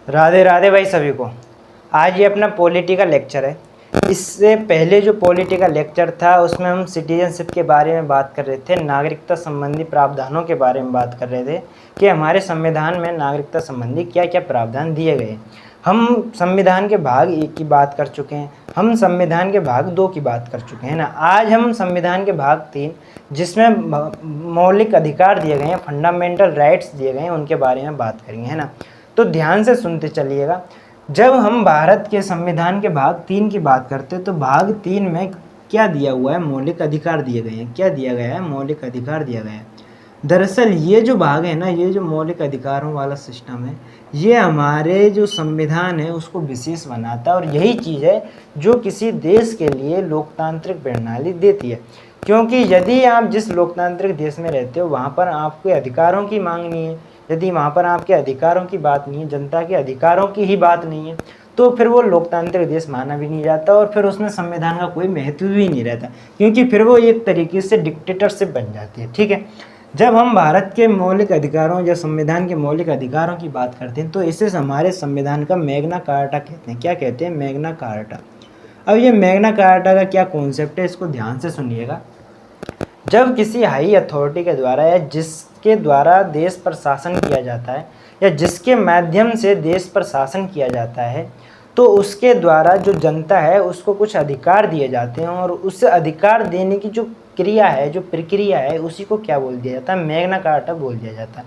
राधे राधे भाई सभी को। आज ये अपना पॉलिटिकल लेक्चर है। इससे पहले जो पॉलिटिकल लेक्चर था उसमें हम सिटीजनशिप के बारे में बात कर रहे थे, नागरिकता संबंधी प्रावधानों के बारे में बात कर रहे थे कि हमारे संविधान में नागरिकता संबंधी क्या क्या प्रावधान दिए गए। हम संविधान के भाग 1 की बात कर चुके हैं, हम संविधान के भाग 2 की बात कर चुके हैं ना। आज हम संविधान के भाग 3 जिसमें मौलिक अधिकार दिए गए हैं, फंडामेंटल राइट्स दिए गए हैं, उनके बारे में बात करेंगे, है ना। तो ध्यान से सुनते चलिएगा। जब हम भारत के संविधान के भाग 3 की बात करते हैं तो भाग 3 में क्या दिया हुआ है? मौलिक अधिकार दिए गए हैं। क्या दिया गया है? मौलिक अधिकार दिया गया है। दरअसल ये जो भाग है ना, ये जो मौलिक अधिकारों वाला सिस्टम है, ये हमारे जो संविधान है उसको विशेष बनाता है और यही चीज़ है जो किसी देश के लिए लोकतांत्रिक प्रणाली देती है। क्योंकि यदि आप जिस लोकतांत्रिक देश में रहते हो वहाँ पर आपके अधिकारों की मांग नहीं है, यदि वहाँ पर आपके अधिकारों की बात नहीं है, जनता के अधिकारों की ही बात नहीं है, तो फिर वो लोकतांत्रिक देश माना भी नहीं जाता और फिर उसमें संविधान का कोई महत्व भी नहीं रहता, क्योंकि फिर वो एक तरीके से डिक्टेटरशिप बन जाती है। ठीक है। जब हम भारत के मौलिक अधिकारों या संविधान के मौलिक अधिकारों की बात करते हैं तो इसे हमारे संविधान का मैग्ना कार्टा कहते हैं। क्या कहते हैं? Magna carta. अब ये मैग्ना कार्टा का क्या कॉन्सेप्ट है, इसको ध्यान से सुनिएगा। जब किसी हाई अथॉरिटी के द्वारा या जिसके द्वारा देश पर शासन किया जाता है या जिसके माध्यम से देश पर शासन किया जाता है, तो उसके द्वारा जो जनता है उसको कुछ अधिकार दिए जाते हैं और उस अधिकार देने की जो क्रिया है, जो प्रक्रिया है, उसी को क्या बोल दिया जाता है? मैग्ना कार्टा बोल दिया जाता है।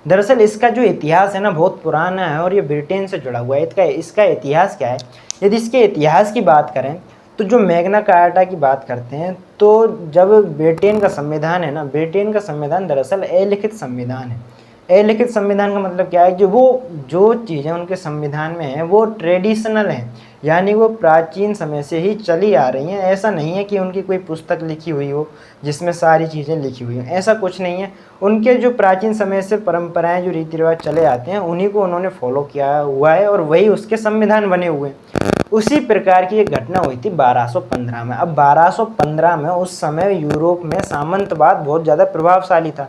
दरअसल इसका जो इतिहास है ना, बहुत पुराना है और ये ब्रिटेन से जुड़ा हुआ है। इसका इतिहास क्या है? यदि इसके इतिहास की बात करें तो जो मैग्ना कार्टा की बात करते हैं, तो जब ब्रिटेन का संविधान है ना, ब्रिटेन का संविधान दरअसल अलिखित संविधान है। अलिखित संविधान का मतलब क्या है? जो चीज़ें उनके संविधान में हैं वो ट्रेडिशनल हैं, यानी वो प्राचीन समय से ही चली आ रही हैं। ऐसा नहीं है कि उनकी कोई पुस्तक लिखी हुई हो जिसमें सारी चीज़ें लिखी हुई हैं, ऐसा कुछ नहीं है। उनके जो प्राचीन समय से परंपराएं, जो रीति रिवाज चले आते हैं, उन्हीं को उन्होंने फॉलो किया हुआ है और वही उसके संविधान बने हुए हैं। उसी प्रकार की एक घटना हुई थी 1215 में। अब 1215 में उस समय यूरोप में सामंतवाद बहुत ज़्यादा प्रभावशाली था।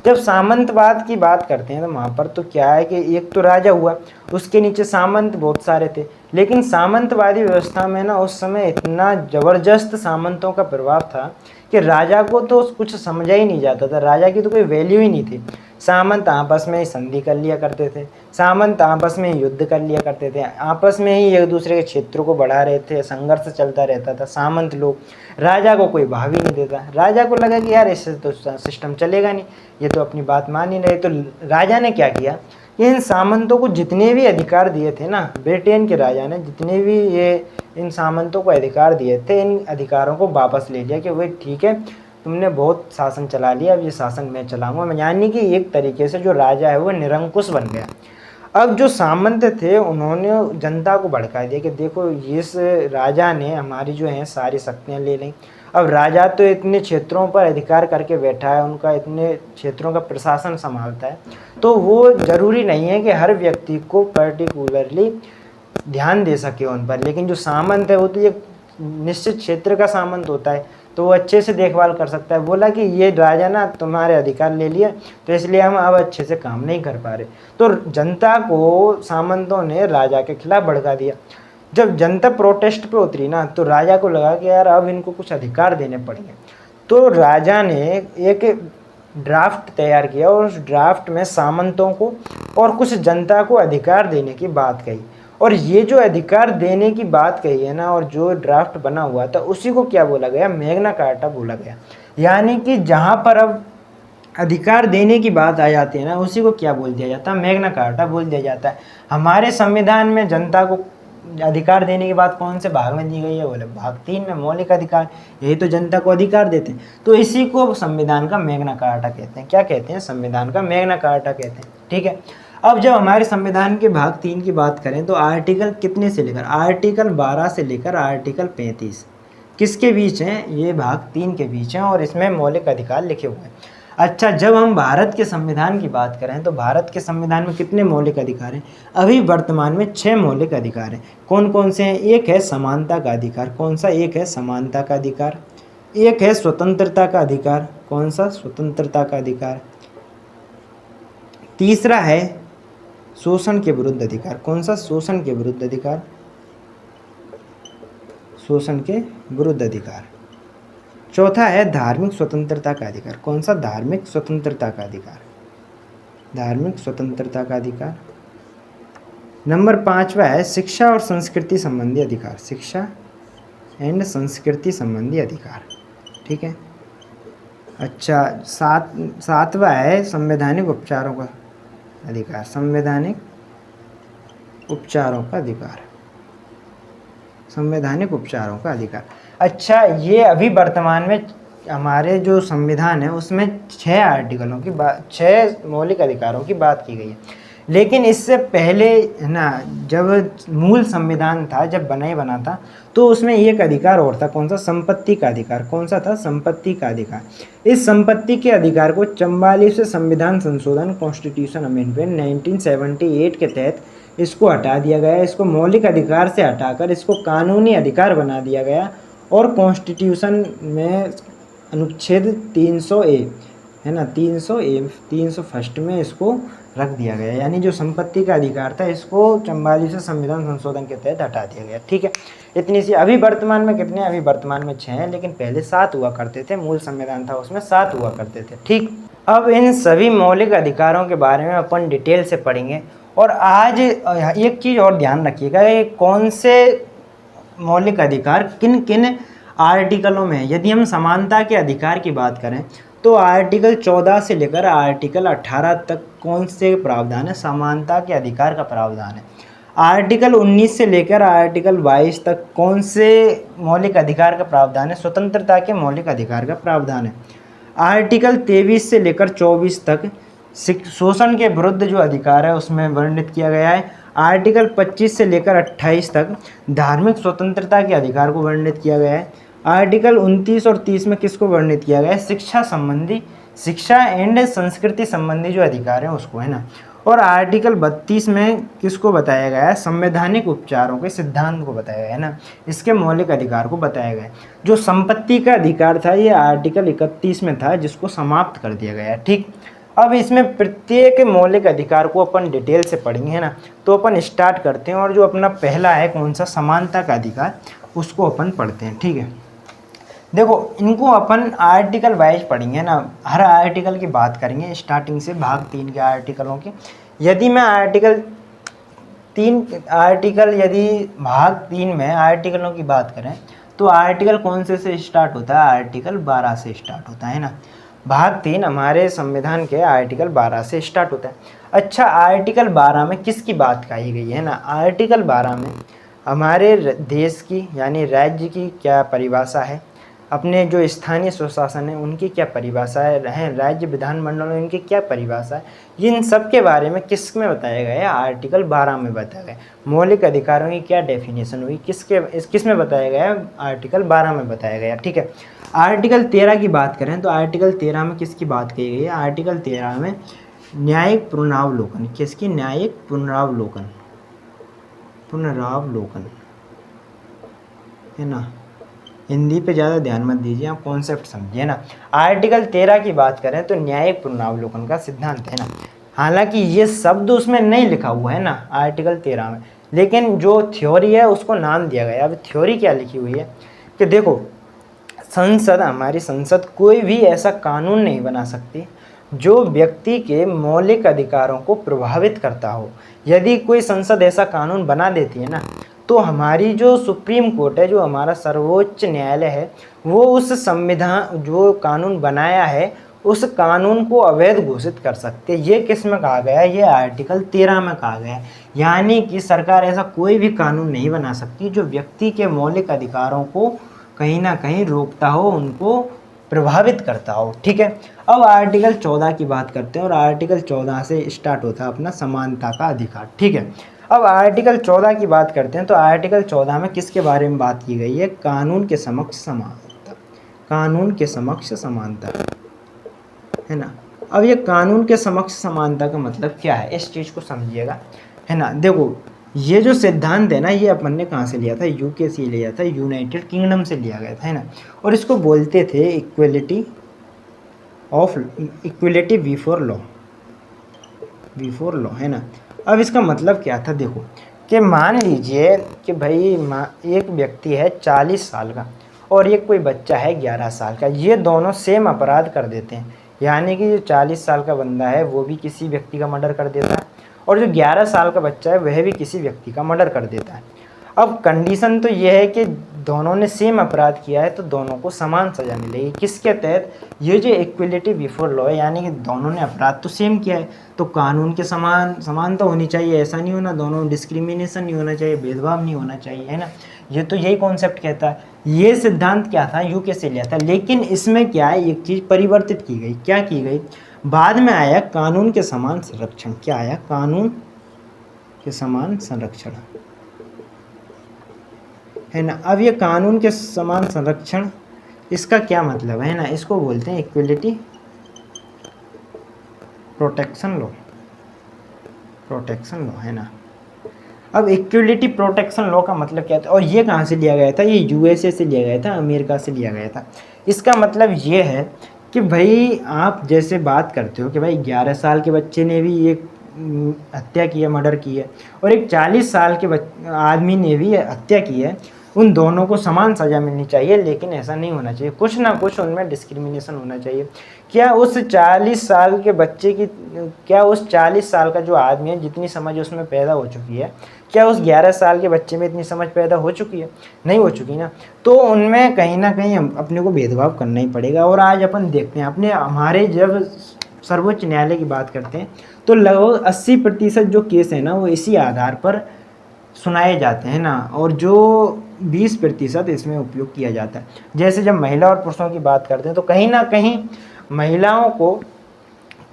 जब सामंतवाद की बात करते हैं तो वहाँ पर तो क्या है कि एक तो राजा हुआ, उसके नीचे सामंत बहुत सारे थे। लेकिन सामंतवादी व्यवस्था में ना उस समय इतना ज़बरदस्त सामंतों का प्रभाव था कि राजा को तो कुछ समझा ही नहीं जाता था, राजा की तो कोई वैल्यू ही नहीं थी। सामंत आपस में ही संधि कर लिया करते थे, सामंत आपस में ही युद्ध कर लिया करते थे, आपस में ही एक दूसरे के क्षेत्रों को बढ़ा रहे थे, संघर्ष चलता रहता था। सामंत लोग, राजा को कोई भाव ही नहीं देता। राजा को लगा कि यार इससे तो सिस्टम चलेगा नहीं, ये तो अपनी बात मान ही रहे। तो राजा ने क्या किया, इन सामंतों को जितने भी अधिकार दिए थे ना, ब्रिटेन के राजा ने जितने भी ये इन सामंतों को अधिकार दिए थे, इन अधिकारों को वापस ले लिया कि भाई ठीक है, तुमने बहुत शासन चला लिया, अब ये शासन मैं चलाऊंगा। यानी कि एक तरीके से जो राजा है वो निरंकुश बन गया। अब जो सामंत थे उन्होंने जनता को भड़का दिया कि देखो इस राजा ने हमारी जो है सारी शक्तियाँ ले लीं। अब राजा तो इतने क्षेत्रों पर अधिकार करके बैठा है, उनका इतने क्षेत्रों का प्रशासन संभालता है, तो वो ज़रूरी नहीं है कि हर व्यक्ति को पर्टिकुलरली ध्यान दे सके उन पर। लेकिन जो सामंत है वो तो एक निश्चित क्षेत्र का सामंत होता है, तो वो अच्छे से देखभाल कर सकता है। बोला कि ये राजा ना तुम्हारे अधिकार ले लिए, तो इसलिए हम अब अच्छे से काम नहीं कर पा रहे। तो जनता को सामंतों ने राजा के खिलाफ भड़का दिया। जब जनता प्रोटेस्ट पे उतरी ना, तो राजा को लगा कि यार अब इनको कुछ अधिकार देने पड़ेंगे। तो राजा ने एक ड्राफ्ट तैयार किया और उस ड्राफ्ट में सामंतों को और कुछ जनता को अधिकार देने की बात कही। और ये जो अधिकार देने की बात कही है ना, और जो ड्राफ्ट बना हुआ था, उसी को क्या बोला गया? मैग्ना कार्टा बोला गया। यानी कि जहाँ पर अब अधिकार देने की बात आ जाती है ना, उसी को क्या बोल दिया जाता है? मैग्ना कार्टा बोल दिया जाता है। हमारे संविधान में जनता को अधिकार देने की बात कौन से भाग में दी गई है? बोले भाग 3 में, मौलिक अधिकार। यही तो जनता को अधिकार देते हैं, तो इसी को संविधान का मैग्ना कार्टा कहते हैं। क्या कहते हैं? संविधान का मैग्ना कार्टा कहते हैं। ठीक है। अब जब हमारे संविधान के भाग 3 की बात करें तो आर्टिकल कितने से लेकर, आर्टिकल 12 से लेकर आर्टिकल 35 किसके बीच हैं? ये भाग 3 के बीच हैं और इसमें मौलिक अधिकार लिखे हुए हैं। अच्छा, जब हम भारत के संविधान की बात करें तो भारत के संविधान में कितने मौलिक अधिकार हैं? अभी वर्तमान में 6 मौलिक अधिकार हैं। कौन कौन से हैं? एक है समानता का अधिकार। कौन सा? एक है समानता का अधिकार। एक है स्वतंत्रता का अधिकार। कौन सा? स्वतंत्रता का अधिकार। तीसरा है शोषण के विरुद्ध अधिकार। कौन सा? शोषण के विरुद्ध अधिकार, शोषण के विरुद्ध अधिकार। चौथा है धार्मिक स्वतंत्रता का अधिकार। कौन सा? धार्मिक स्वतंत्रता का अधिकार, धार्मिक स्वतंत्रता का अधिकार। नंबर 5वां है शिक्षा और संस्कृति संबंधी अधिकार, शिक्षा एंड संस्कृति संबंधी अधिकार। ठीक है। अच्छा, सातवां है संवैधानिक उपचारों का अधिकार, संवैधानिक उपचारों का अधिकार, संवैधानिक उपचारों का अधिकार। अच्छा, ये अभी वर्तमान में हमारे जो संविधान है उसमें 6 आर्टिकलों की बात, 6 मौलिक अधिकारों की बात की गई है। लेकिन इससे पहले है ना, जब मूल संविधान था, जब बना था, तो उसमें एक अधिकार और था। कौन सा? संपत्ति का अधिकार। कौन सा था? संपत्ति का अधिकार। इस संपत्ति के अधिकार को 44वें संविधान संशोधन, कॉन्स्टिट्यूशन अमेंडमेंट 1978 के तहत इसको हटा दिया गया। इसको मौलिक अधिकार से हटाकर इसको कानूनी अधिकार बना दिया गया और कॉन्स्टिट्यूशन में अनुच्छेद 300A है ना, 301 में इसको रख दिया गया। यानी जो संपत्ति का अधिकार था इसको 44वें संविधान संशोधन के तहत हटा दिया गया। ठीक है, इतनी सी। अभी वर्तमान में कितने? अभी वर्तमान में 6 हैं, लेकिन पहले 7 हुआ करते थे। मूल संविधान था उसमें 7 हुआ करते थे। ठीक, अब इन सभी मौलिक अधिकारों के बारे में अपन डिटेल से पढ़ेंगे। और आज एक चीज़ और ध्यान रखिएगा, कौन से मौलिक अधिकार किन किन आर्टिकलों में है। यदि हम समानता के अधिकार की बात करें तो आर्टिकल 14 से लेकर आर्टिकल 18 तक कौन से प्रावधान है? समानता के अधिकार का प्रावधान है। आर्टिकल 19 से लेकर आर्टिकल 22 तक कौन से मौलिक अधिकार का प्रावधान है? स्वतंत्रता के मौलिक अधिकार का प्रावधान है। आर्टिकल 23 से लेकर 24 तक शोषण के विरुद्ध जो अधिकार है उसमें वर्णित किया गया है। आर्टिकल 25 से लेकर 28 तक धार्मिक स्वतंत्रता के अधिकार को वर्णित किया गया है। आर्टिकल 29 और 30 में किसको वर्णित किया गया है? शिक्षा संबंधी, शिक्षा एंड संस्कृति संबंधी जो अधिकार है उसको, है ना। और आर्टिकल 32 में किसको बताया गया है? संवैधानिक उपचारों के सिद्धांत को बताया गया है ना, इसके मौलिक अधिकार को बताया गया है। जो संपत्ति का अधिकार था ये आर्टिकल 31 में था, जिसको समाप्त कर दिया गया है। ठीक, अब इसमें प्रत्येक मौलिक अधिकार को अपन डिटेल से पढ़ेंगे, है ना। तो अपन स्टार्ट करते हैं, और जो अपना पहला है कौन सा? समानता का अधिकार, उसको अपन पढ़ते हैं। ठीक है, देखो इनको अपन आर्टिकल वाइज पढ़ेंगे ना, हर आर्टिकल की बात करेंगे स्टार्टिंग से, भाग 3 के आर्टिकलों की। यदि मैं यदि भाग 3 में आर्टिकलों की बात करें तो आर्टिकल कौन से स्टार्ट होता है? आर्टिकल 12 से स्टार्ट होता है ना। भाग 3 हमारे संविधान के आर्टिकल 12 से स्टार्ट होता है। अच्छा, आर्टिकल 12 में किसकी बात कही गई है ना? आर्टिकल 12 में हमारे देश की यानी राज्य की क्या परिभाषा है, अपने जो स्थानीय स्वशासन है उनकी क्या परिभाषा है, राज्य विधानमंडल में इनकी क्या परिभाषा है, इन सब के बारे में किस में बताया गया है? आर्टिकल 12 में बताया गया। मौलिक अधिकारों की क्या डेफिनेशन हुई, किस में बताया गया है? आर्टिकल 12 में बताया गया। ठीक है, आर्टिकल 13 की बात करें तो आर्टिकल 13 में किसकी बात कही गई है? आर्टिकल 13 में न्यायिक पुनरावलोकन, किसकी? न्यायिक पुनरावलोकन, है ना। हिंदी पे ज़्यादा ध्यान मत दीजिए, आप कॉन्सेप्ट समझिए ना। आर्टिकल 13 की बात करें तो न्यायिक पुनरावलोकन का सिद्धांत है ना। हालांकि ये शब्द उसमें नहीं लिखा हुआ है ना आर्टिकल 13 में, लेकिन जो थ्योरी है उसको नाम दिया गया। अब थ्योरी क्या लिखी हुई है कि देखो, हमारी संसद कोई भी ऐसा कानून नहीं बना सकती जो व्यक्ति के मौलिक अधिकारों को प्रभावित करता हो। यदि कोई संसद ऐसा कानून बना देती है ना, तो हमारी जो सुप्रीम कोर्ट है, जो हमारा सर्वोच्च न्यायालय है, वो उस संविधान जो कानून बनाया है उस कानून को अवैध घोषित कर सकते। ये किस में कहा गया है? ये आर्टिकल 13 में कहा गया है। यानी कि सरकार ऐसा कोई भी कानून नहीं बना सकती जो व्यक्ति के मौलिक अधिकारों को कहीं ना कहीं रोकता हो, उनको प्रभावित करता हो। ठीक है, अब आर्टिकल 14 की बात करते हैं, और आर्टिकल 14 से स्टार्ट होता है अपना समानता का अधिकार। ठीक है, अब आर्टिकल 14 की बात करते हैं तो आर्टिकल 14 में किसके बारे में बात की गई है? कानून के समक्ष समानता, कानून के समक्ष समानता, है ना। अब ये कानून के समक्ष समानता का मतलब क्या है, इस चीज़ को समझिएगा, है ना। देखो ये जो सिद्धांत है ना, ये अपन ने कहाँ से लिया था? यूके से लिया था, यूनाइटेड किंगडम से लिया गया था, है ना। और इसको बोलते थे equality before law, before law, है ना। अब इसका मतलब क्या था, देखो कि मान लीजिए कि भाई एक व्यक्ति है 40 साल का और एक कोई बच्चा है 11 साल का, ये दोनों सेम अपराध कर देते हैं। यानी कि जो 40 साल का बंदा है वो भी किसी व्यक्ति का मर्डर कर देता है और जो 11 साल का बच्चा है वह भी किसी व्यक्ति का मर्डर कर देता है। अब कंडीशन तो ये है कि दोनों ने सेम अपराध किया है तो दोनों को समान सज़ा मिलेगी। किसके तहत, ये जो इक्वलिटी बिफोर लॉ है, यानी कि दोनों ने अपराध तो सेम किया है तो कानून के समानता होनी चाहिए। ऐसा नहीं होना, दोनों डिस्क्रिमिनेशन नहीं होना चाहिए, भेदभाव नहीं होना चाहिए, है ना। ये तो यही कॉन्सेप्ट कहता है। ये सिद्धांत क्या था, यूके से लिया था, लेकिन इसमें क्या है, एक चीज़ परिवर्तित की गई। क्या की गई, बाद में आया कानून के समान संरक्षण। क्या आया, कानून के समान संरक्षण, है ना। अब ये कानून के समान संरक्षण, इसका क्या मतलब है ना, इसको बोलते हैं इक्वलिटी प्रोटेक्शन लॉ, है ना। अब इक्वलिटी प्रोटेक्शन लॉ का मतलब क्या था और ये कहाँ से लिया गया था, ये यूएसए से लिया गया था, अमेरिका से लिया गया था। इसका मतलब ये है कि भाई आप जैसे बात करते हो कि भाई 11 साल के बच्चे ने भी एक हत्या की है, मर्डर की है, और एक 40 साल के आदमी ने भी हत्या की है, उन दोनों को समान सज़ा मिलनी चाहिए। लेकिन ऐसा नहीं होना चाहिए, कुछ ना कुछ उनमें डिस्क्रिमिनेशन होना चाहिए। क्या उस 40 साल के बच्चे की, क्या उस 40 साल का जो आदमी है जितनी समझ उसमें पैदा हो चुकी है, क्या उस 11 साल के बच्चे में इतनी समझ पैदा हो चुकी है? नहीं हो चुकी ना। तो उनमें कहीं ना कहीं अपने को भेदभाव करना ही पड़ेगा। और आज अपन देखते हैं हमारे जब सर्वोच्च न्यायालय की बात करते हैं तो लगभग 80% जो केस है ना वो इसी आधार पर सुनाए जाते हैं ना, और जो 20% इसमें उपयोग किया जाता है। जैसे जब महिला और पुरुषों की बात करते हैं तो कहीं ना कहीं महिलाओं को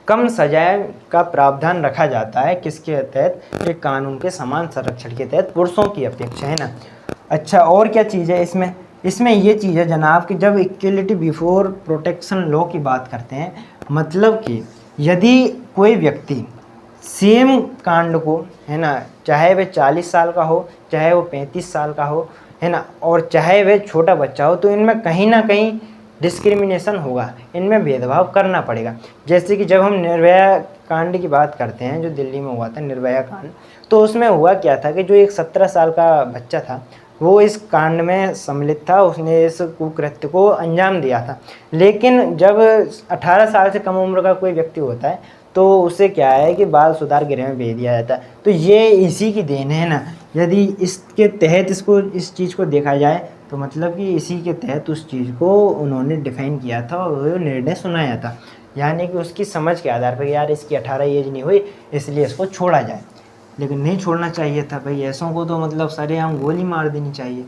कम सजाए का प्रावधान रखा जाता है, किसके तहत, एक कानून के समान संरक्षण के तहत, पुरुषों की अपेक्षा, है ना। अच्छा, और क्या चीज़ है इसमें, ये चीज़ है जनाब कि जब इक्वलिटी बिफोर प्रोटेक्शन लॉ की बात करते हैं, मतलब कि यदि कोई व्यक्ति सेम कांड को, है ना, चाहे वह 40 साल का हो, चाहे वो 35 साल का हो, है ना, और चाहे वह छोटा बच्चा हो, तो इनमें कहीं ना कहीं डिस्क्रिमिनेशन होगा, इनमें भेदभाव करना पड़ेगा। जैसे कि जब हम निर्भया कांड की बात करते हैं, जो दिल्ली में हुआ था निर्भया कांड, तो उसमें हुआ क्या था कि जो एक 17 साल का बच्चा था वो इस कांड में सम्मिलित था, उसने इस कुकृत्य को अंजाम दिया था। लेकिन जब 18 साल से कम उम्र का कोई व्यक्ति होता है तो उसे क्या है कि बाल सुधार गृह में भेज दिया जाता है। तो ये इसी की देन है ना। यदि इसके तहत इस चीज़ को देखा जाए तो मतलब कि इसी के तहत उस चीज़ को उन्होंने डिफाइन किया था और वो निर्णय सुनाया था। यानी कि उसकी समझ के आधार पर, यार इसकी 18 एज नहीं हुई इसलिए इसको छोड़ा जाए। लेकिन नहीं छोड़ना चाहिए था भाई, ऐसों को तो मतलब सरेआम गोली मार देनी चाहिए,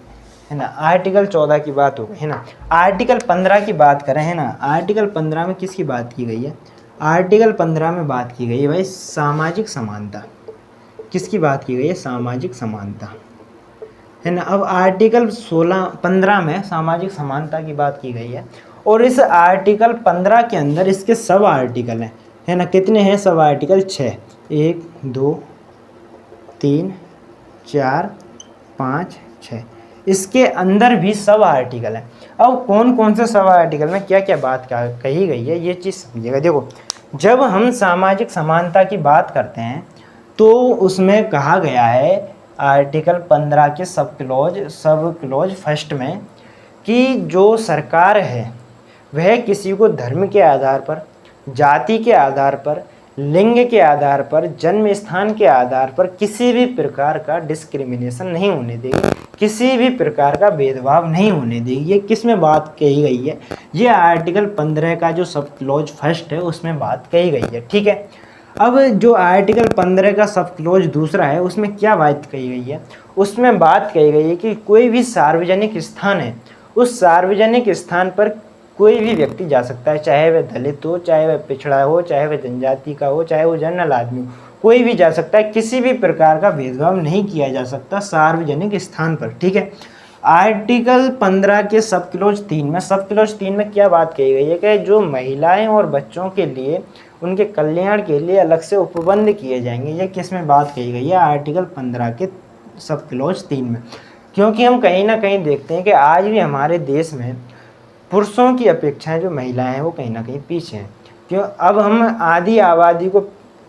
है ना। आर्टिकल 14 की बात हो गई, है ना। आर्टिकल 15 की बात करें, है ना, आर्टिकल 15 में किसकी बात की गई है, आर्टिकल 15 में बात की गई है भाई सामाजिक समानता। किसकी बात की गई है, सामाजिक समानता, है ना। अब आर्टिकल 15 में सामाजिक समानता की बात की गई है और इस आर्टिकल 15 के अंदर इसके सब आर्टिकल हैं, है ना। कितने हैं सब आर्टिकल, 6, 1 2 3 4 5 6, इसके अंदर भी सब आर्टिकल हैं। अब कौन कौन से सब आर्टिकल में क्या क्या बात कही गई है ये चीज़ समझिएगा। देखो, जब हम सामाजिक समानता की बात करते हैं तो उसमें कहा गया है आर्टिकल 15 के सब क्लॉज फर्स्ट में कि जो सरकार है वह किसी को धर्म के आधार पर, जाति के आधार पर, लिंग के आधार पर, जन्म स्थान के आधार पर किसी भी प्रकार का डिस्क्रिमिनेशन नहीं होने देगी, किसी भी प्रकार का भेदभाव नहीं होने देगी। ये किस में बात कही गई है, ये आर्टिकल 15 का जो सब क्लॉज फर्स्ट है उसमें बात कही गई है, ठीक है। अब जो आर्टिकल 15 का सब क्लॉज दूसरा है उसमें क्या बात कही गई है, उसमें बात कही गई है कि कोई भी सार्वजनिक स्थान है, उस सार्वजनिक स्थान पर कोई भी व्यक्ति जा सकता है, चाहे वह दलित हो, चाहे वह पिछड़ा हो, चाहे वह जनजाति का हो, चाहे वो जनरल आदमी हो, कोई भी जा सकता है। किसी भी प्रकार का भेदभाव नहीं किया जा सकता सार्वजनिक स्थान पर, ठीक है। आर्टिकल 15 के सब क्लॉज 3 में क्या बात कही गई है कि जो महिलाएं और बच्चों के लिए, उनके कल्याण के लिए अलग से उपबंध किए जाएंगे। ये किस में बात कही गई है, आर्टिकल 15 के सब क्लॉज 3 में। क्योंकि हम कहीं ना कहीं देखते हैं कि आज भी हमारे देश में पुरुषों की अपेक्षाएं जो महिलाएं हैं वो कहीं ना कहीं पीछे हैं। क्यों, अब हम आधी आबादी को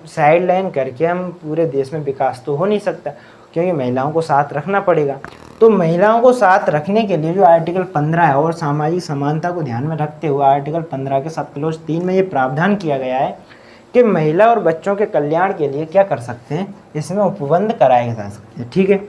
साइड लाइन करके हम पूरे देश में विकास तो हो नहीं सकता, क्योंकि महिलाओं को साथ रखना पड़ेगा। तो महिलाओं को साथ रखने के लिए जो आर्टिकल 15 है और सामाजिक समानता को ध्यान में रखते हुए आर्टिकल 15 के सब क्लॉज 3 में ये प्रावधान किया गया है कि महिला और बच्चों के कल्याण के लिए क्या कर सकते हैं, इसमें उपबंध कराए जा सकते हैं। ठीक है,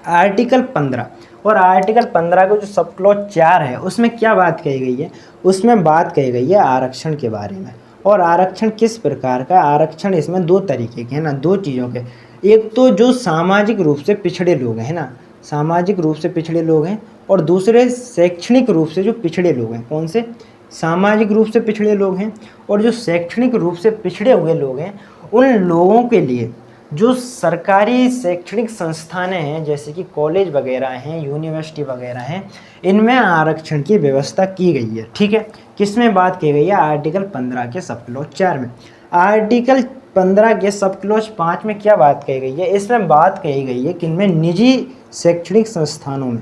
आर्टिकल 15 और आर्टिकल 15 का जो सब क्लॉज 4 है उसमें क्या बात कही गई है, उसमें बात कही गई है आरक्षण के बारे में। और आरक्षण किस प्रकार का, आरक्षण इसमें दो तरीके के हैं ना, दो चीज़ों के। एक तो जो सामाजिक रूप से पिछड़े लोग हैं ना, सामाजिक रूप से पिछड़े लोग हैं, और दूसरे शैक्षणिक रूप से जो पिछड़े लोग हैं। कौन से? सामाजिक रूप से पिछड़े लोग हैं और जो शैक्षणिक रूप से पिछड़े हुए लोग हैं, उन लोगों के लिए जो सरकारी शैक्षणिक संस्थानें हैं जैसे कि कॉलेज वगैरह हैं, यूनिवर्सिटी वगैरह हैं, इनमें आरक्षण की व्यवस्था की गई है। ठीक है, किसमें बात की गई है? आर्टिकल 15 के सब क्लॉज 4 में। आर्टिकल 15 के सब क्लॉज 5 में क्या बात कही गई है? इसमें बात कही गई है कि इनमें निजी शैक्षणिक संस्थानों में,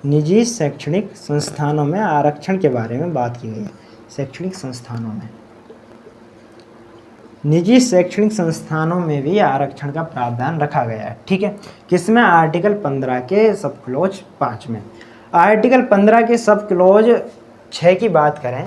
निजी शैक्षणिक संस्थानों में आरक्षण के बारे में बात की गई है। शैक्षणिक संस्थानों में, निजी शैक्षणिक संस्थानों में भी आरक्षण का प्रावधान रखा गया है। ठीक है, किसमें? आर्टिकल 15 के सब क्लॉज 5 में। आर्टिकल 15 के सब क्लॉज 6 की बात करें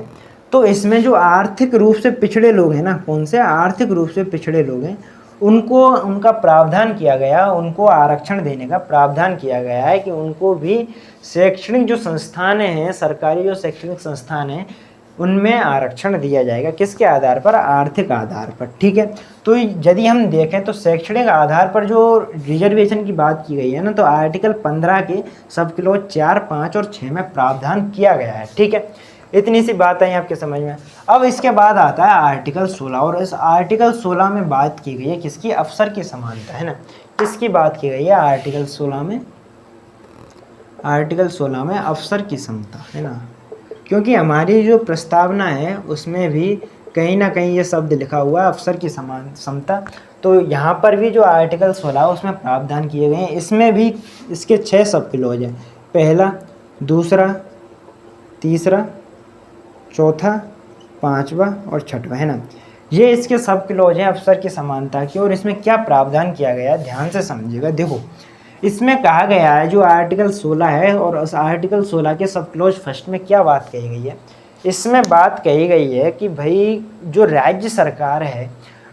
तो इसमें जो आर्थिक रूप से पिछड़े लोग हैं ना, कौन से आर्थिक रूप से पिछड़े लोग हैं, उनको उनका प्रावधान किया गया, उनको आरक्षण देने का प्रावधान किया गया है कि उनको भी शैक्षणिक जो संस्थान हैं, सरकारी जो शैक्षणिक संस्थान हैं, उनमें आरक्षण दिया जाएगा। किसके आधार पर? आर्थिक आधार पर। ठीक है, तो यदि हम देखें तो शैक्षणिक आधार पर जो रिजर्वेशन की बात की गई है ना, तो आर्टिकल 15 के सब क्लॉज 4, 5 और 6 में प्रावधान किया गया है। ठीक है, इतनी सी बात आई आपके समझ में। अब इसके बाद आता है आर्टिकल 16, और इस आर्टिकल 16 में बात की गई है किसकी? अफसर की समानता, है ना। किसकी बात की गई है आर्टिकल 16 में? आर्टिकल 16 में अफसर की समता, है ना, क्योंकि हमारी जो प्रस्तावना है उसमें भी कहीं ना कहीं ये शब्द लिखा हुआ है अफसर की समान समता। तो यहाँ पर भी जो आर्टिकल 16 उसमें प्रावधान किए गए हैं, इसमें भी इसके 6 सब क्लॉज हैं। पहला, दूसरा, तीसरा, चौथा, पांचवा और छठवा, है ना। ये इसके सब क्लॉज हैं अफसर की समानता की। और इसमें क्या प्रावधान किया गया है, ध्यान से समझिएगा। देखो, इसमें कहा गया है जो आर्टिकल 16 है, और उस आर्टिकल 16 के सब क्लॉज फर्स्ट में क्या बात कही गई है? इसमें बात कही गई है कि भाई जो राज्य सरकार है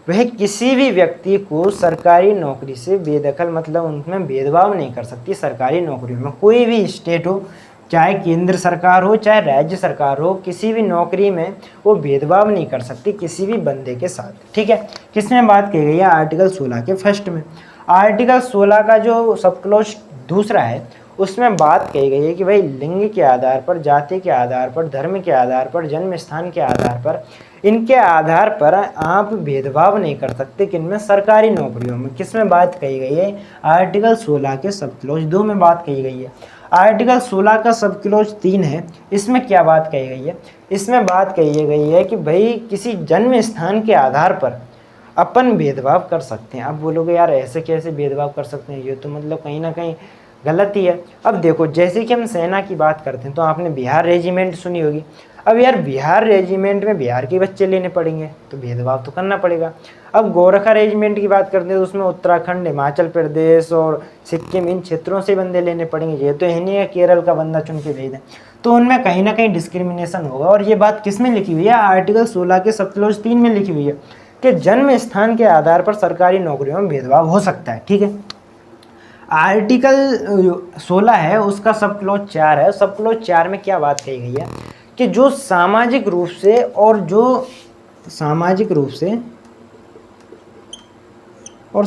वह किसी भी व्यक्ति को सरकारी नौकरी से बेदखल, मतलब उनमें भेदभाव नहीं कर सकती। सरकारी नौकरियों में कोई भी स्टेट हो, चाहे केंद्र सरकार हो चाहे राज्य सरकार हो, किसी भी नौकरी में वो भेदभाव नहीं कर सकती किसी भी बंदे के साथ। ठीक है, किसमें बात कही गई है? आर्टिकल 16 के फर्स्ट में। आर्टिकल 16 का जो सब क्लॉज दूसरा है उसमें बात कही गई है कि भाई लिंग के आधार पर, जाति के आधार पर, धर्म के आधार पर, जन्म स्थान के आधार पर, इनके आधार पर आप भेदभाव नहीं कर सकते किनमें? सरकारी नौकरियों में। किसमें बात कही गई है? आर्टिकल 16 के सब क्लॉज 2 में बात कही गई है। आर्टिकल 16 का सब क्लॉज 3 है, इसमें क्या बात कही गई है? इसमें बात कही गई है कि भाई किसी जन्म स्थान के आधार पर अपन भेदभाव कर सकते हैं। अब बोलोगे यार ऐसे कैसे भेदभाव कर सकते हैं, ये तो मतलब कहीं ना कहीं गलत ही है। अब देखो, जैसे कि हम सेना की बात करते हैं तो आपने बिहार रेजिमेंट सुनी होगी। अब यार बिहार रेजिमेंट में बिहार के बच्चे लेने पड़ेंगे तो भेदभाव तो करना पड़ेगा। अब गोरखा रेजिमेंट की बात करते हैं तो उसमें उत्तराखंड, हिमाचल प्रदेश और सिक्किम, इन क्षेत्रों से बंदे लेने पड़ेंगे। ये तो है नहीं है केरल का बंदा चुन के भेज दें, तो उनमें कहीं ना कहीं डिस्क्रिमिनेशन होगा। और ये बात किस में लिखी हुई है? आर्टिकल 16 के सब क्लॉज 3 में लिखी हुई है कि जन्म स्थान के आधार पर सरकारी नौकरियों में भेदभाव हो सकता है। ठीक है, आर्टिकल 16 है उसका सब क्लॉज 4 है। सब क्लॉज 4 में क्या बात कही गई है कि जो सामाजिक रूप से और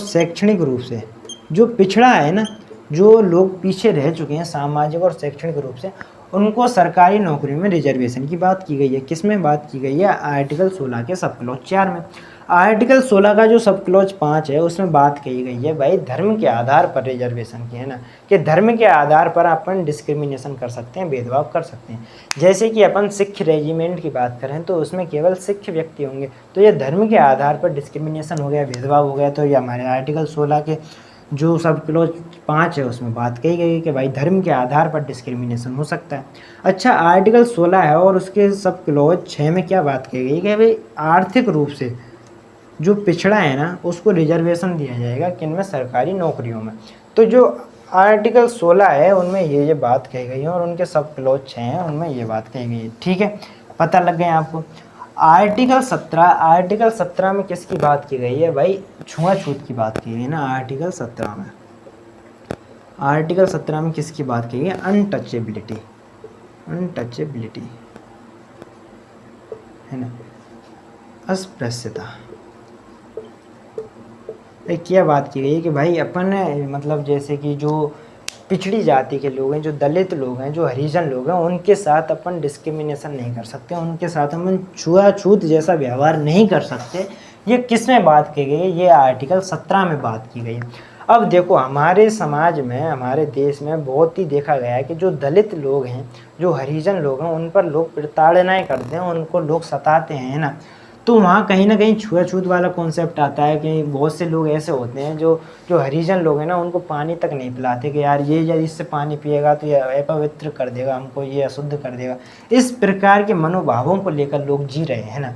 शैक्षणिक रूप से जो पिछड़ा है ना, जो लोग पीछे रह चुके हैं सामाजिक और शैक्षणिक रूप से, उनको सरकारी नौकरियों में रिजर्वेशन की बात की गई है। किस में बात की गई है? आर्टिकल 16 के सब क्लॉज 4 में। आर्टिकल 16 का जो सब क्लॉज 5 है उसमें बात कही गई है भाई धर्म के आधार पर रिजर्वेशन की, है ना, कि धर्म के आधार पर अपन डिस्क्रिमिनेशन कर सकते हैं, भेदभाव कर सकते हैं। जैसे कि अपन सिख रेजिमेंट की बात करें तो उसमें केवल सिख व्यक्ति होंगे, तो ये धर्म के आधार पर डिस्क्रिमिनेशन हो गया, भेदभाव हो गया। तो ये हमारे आर्टिकल 16 के जो सब क्लॉज 5 है उसमें बात कही गई है कि भाई धर्म के आधार पर डिस्क्रिमिनेशन हो सकता है। अच्छा, आर्टिकल 16 है और उसके सब क्लॉज 6 में क्या बात कही गई कि भाई आर्थिक रूप से जो पिछड़ा है ना उसको रिजर्वेशन दिया जाएगा किन में, सरकारी नौकरियों में। तो जो आर्टिकल 16 है उनमें ये बात कही गई है और उनके सब क्लॉज 6 हैं उनमें ये बात कही गई है। ठीक है, पता लग गया आपको। आर्टिकल 17 में किसकी बात की गई है भाई, छुआछूत की बात की गई है ना। आर्टिकल 17 में किसकी बात की गई है, अनटचेबिलिटी है ना, अस्पृश्यता। क्या बात की गई है कि भाई अपन मतलब जैसे कि जो पिछड़ी जाति के लोग हैं, जो दलित लोग हैं, जो हरिजन लोग हैं, उनके साथ अपन डिस्क्रिमिनेशन नहीं कर सकते, उनके साथ अपन छुआछूत जैसा व्यवहार नहीं कर सकते। ये किस में बात की गई है, ये आर्टिकल 17 में बात की गई है। अब देखो हमारे समाज में, हमारे देश में बहुत ही देखा गया है कि जो दलित लोग हैं, जो हरिजन लोग हैं, उन पर लोग प्रताड़नाएँ करते हैं, उनको लोग सताते हैं ना। तो वहाँ कहीं ना कहीं छुआछूत वाला कॉन्सेप्ट आता है कि बहुत से लोग ऐसे होते हैं जो जो हरिजन लोग हैं ना, उनको पानी तक नहीं पिलाते कि यार ये यदि इससे पानी पिएगा तो ये अपवित्र कर देगा हमको, ये अशुद्ध कर देगा। इस प्रकार के मनोभावों को लेकर लोग जी रहे हैं ना।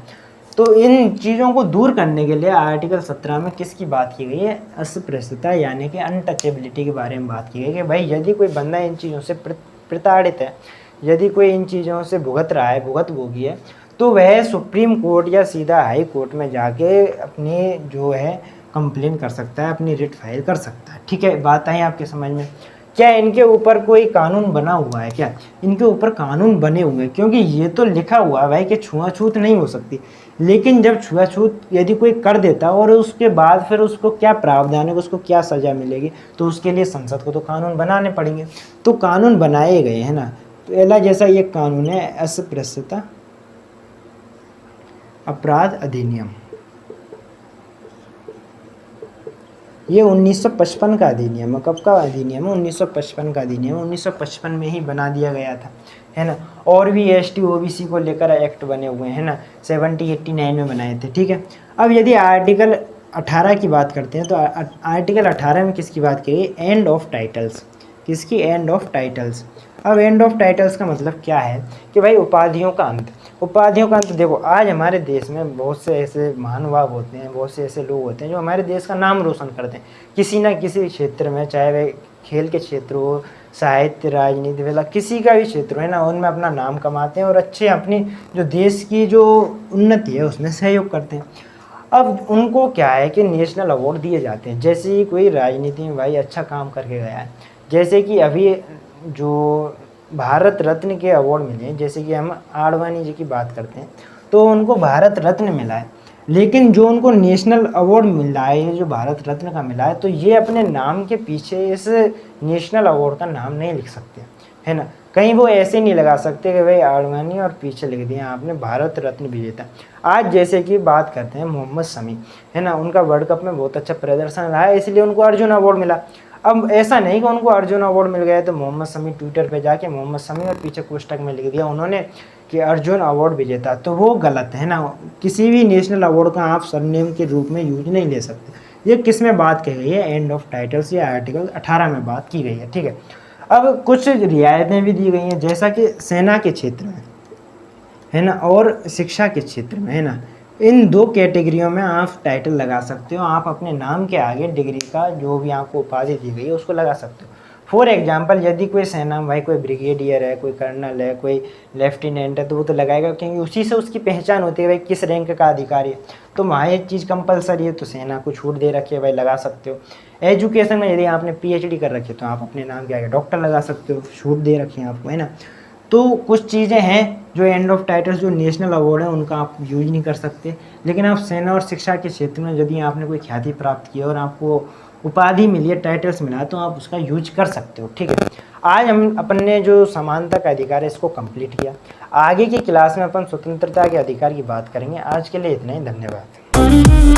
तो इन चीज़ों को दूर करने के लिए आर्टिकल 17 में किसकी बात की गई है, अस्पृश्यता यानी कि अनटचेबिलिटी के बारे में बात की गई है कि भाई यदि कोई बंदा इन चीज़ों से प्रताड़ित है, यदि कोई इन चीज़ों से भुगत रहा है, भुगतभोगी है, तो वह सुप्रीम कोर्ट या सीधा हाई कोर्ट में जाके अपनी जो है कंप्लेन कर सकता है, अपनी रिट फाइल कर सकता है। ठीक है, बात आई आपके समझ में। क्या इनके ऊपर कोई कानून बना हुआ है, क्या इनके ऊपर कानून बने हुए हैं, क्योंकि ये तो लिखा हुआ है भाई कि छुआछूत नहीं हो सकती। लेकिन जब छुआछूत यदि कोई कर देता और उसके बाद फिर उसको क्या प्रावधान है, उसको क्या सज़ा मिलेगी, तो उसके लिए संसद को तो कानून बनाने पड़ेंगे। तो कानून बनाए गए हैं ना। तो एला जैसा ये कानून है अस्पृश्यता अपराध अधिनियम, ये 1955 का अधिनियम है। कब का अधिनियम है, 1955 का अधिनियम, 1955 में ही बना दिया गया था, है ना। और भी एसटी ओबीसी को लेकर एक्ट बने हुए हैं ना, 70-89 में बनाए थे। ठीक है, अब यदि आर्टिकल 18 की बात करते हैं तो आर्टिकल 18 में किसकी बात की गई, एंड ऑफ टाइटल्स। किसकी, एंड ऑफ टाइटल्स। अब एंड ऑफ टाइटल्स का मतलब क्या है कि भाई उपाधियों का अंत। उपाधियों का अंत देखो, आज हमारे देश में बहुत से ऐसे महानुभाव होते हैं, बहुत से ऐसे लोग होते हैं जो हमारे देश का नाम रोशन करते हैं किसी ना किसी क्षेत्र में, चाहे वह खेल के क्षेत्र हो, साहित्य, राजनीति, वाला किसी का भी क्षेत्र है ना, उनमें अपना नाम कमाते हैं और अच्छे अपनी जो देश की जो उन्नति है उसमें सहयोग करते हैं। अब उनको क्या है कि नेशनल अवार्ड दिए जाते हैं। जैसे ही कोई राजनीति में भाई अच्छा काम करके गया है, जैसे कि अभी जो भारत रत्न के अवार्ड मिले हैं, जैसे कि हम आडवाणी जी की बात करते हैं तो उनको भारत रत्न मिला है। लेकिन जो उनको नेशनल अवार्ड मिला है, जो भारत रत्न का मिला है, तो ये अपने नाम के पीछे इस नेशनल अवार्ड का नाम नहीं लिख सकते, है ना। कहीं वो ऐसे नहीं लगा सकते कि भाई आडवाणी और पीछे लिख दिया आपने भारत रत्न विजेता। आज जैसे कि बात करते हैं मोहम्मद शमी, है ना, उनका वर्ल्ड कप में बहुत अच्छा प्रदर्शन रहा है, इसलिए उनको अर्जुन अवार्ड मिला। अब ऐसा नहीं कि उनको अर्जुन अवार्ड मिल गया तो मोहम्मद शमी ट्विटर पे जाके मोहम्मद शमी और पीछे कोष्टक में लिख दिया उन्होंने कि अर्जुन अवार्ड विजेता, तो वो गलत है ना। किसी भी नेशनल अवार्ड का आप सरनेम के रूप में यूज नहीं ले सकते। ये किस में बात की गई है, एंड ऑफ टाइटल्स या आर्टिकल 18 में बात की गई है। ठीक है, अब कुछ रियायतें भी दी गई हैं, जैसा कि सेना के क्षेत्र में, है ना, और शिक्षा के क्षेत्र में, है ना। इन दो कैटेगरियों में आप टाइटल लगा सकते हो। आप अपने नाम के आगे डिग्री का जो भी आपको उपाधि दी गई है उसको लगा सकते हो। फॉर एग्जांपल यदि कोई सेना में भाई कोई ब्रिगेडियर है, कोई कर्नल है, कोई लेफ्टिनेंट है, तो वो तो लगाएगा क्योंकि उसी से उसकी पहचान होती है भाई किस रैंक का अधिकारी है। तो वहाँ एक चीज़ कंपलसरी है, तो सेना को छूट दे रखी है भाई, लगा सकते हो। एजुकेशन में यदि आपने PhD कर रखी है तो आप अपने नाम के आगे डॉक्टर लगा सकते हो, छूट दे रखी है आपको, है ना। तो कुछ चीज़ें हैं जो एंड ऑफ टाइटल्स जो नेशनल अवार्ड है उनका आप यूज नहीं कर सकते। लेकिन आप सेना और शिक्षा के क्षेत्र में यदि आपने कोई ख्याति प्राप्त की और आपको उपाधि मिली है, टाइटल्स मिला है, तो आप उसका यूज कर सकते हो। ठीक है, आज हम अपन ने जो समानता का अधिकार है इसको कंप्लीट किया। आगे की क्लास में अपन स्वतंत्रता के अधिकार की बात करेंगे। आज के लिए इतना ही, धन्यवाद।